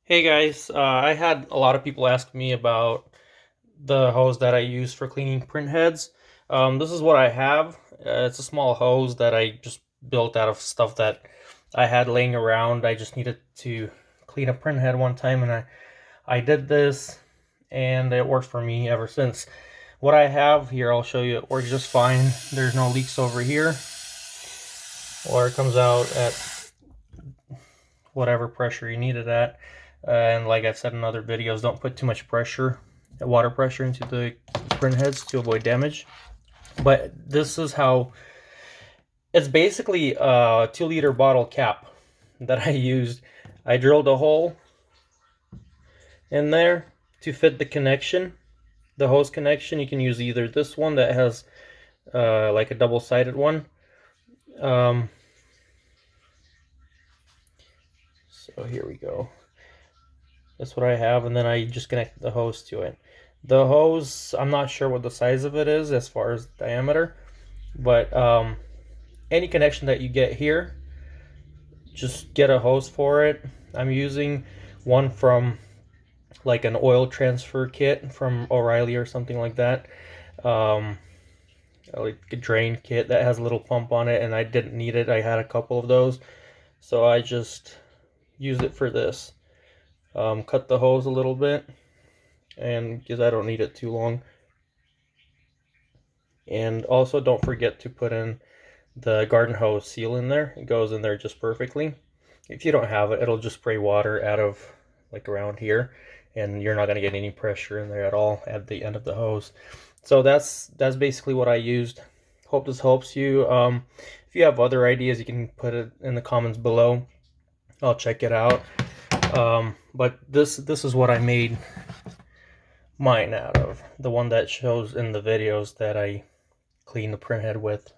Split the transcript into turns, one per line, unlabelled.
Hey guys, I had a lot of people ask me about the hose that I use for cleaning print heads. This is what I have. It's a small hose that I just built out of stuff that I had laying around. I just needed to clean a print head one time, and I did this, and it worked for me ever since. What I have here, I'll show you, it works just fine. There's no leaks over here. Water comes out at whatever pressure you need it at. And like I've said in other videos, don't put too much pressure, water pressure into the print heads to avoid damage. But this is how, it's basically a 2-liter bottle cap that I used. I drilled a hole in there to fit the connection, the hose connection. You can use either this one that has like a double-sided one. So here we go. That's what I have, and then I just connected the hose to it. The hose, I'm not sure what the size of it is as far as diameter, but any connection that you get here, just get a hose for it. I'm using one from like an oil transfer kit from O'Reilly or something like that. Like a drain kit that has a little pump on it, and I didn't need it. I had a couple of those, so I just used it for this. Cut the hose a little bit, and because I don't need it too long. And also don't forget to put in the garden hose seal in there. It goes in there just perfectly. If you don't have it, it'll just spray water out of like around here, and you're not going to get any pressure in there at all at the end of the hose. So that's basically what I used. Hope this helps you. If you have other ideas, you can put it in the comments below. I'll check it out. But this is what I made mine out of, the one that shows in the videos that I clean the printhead with.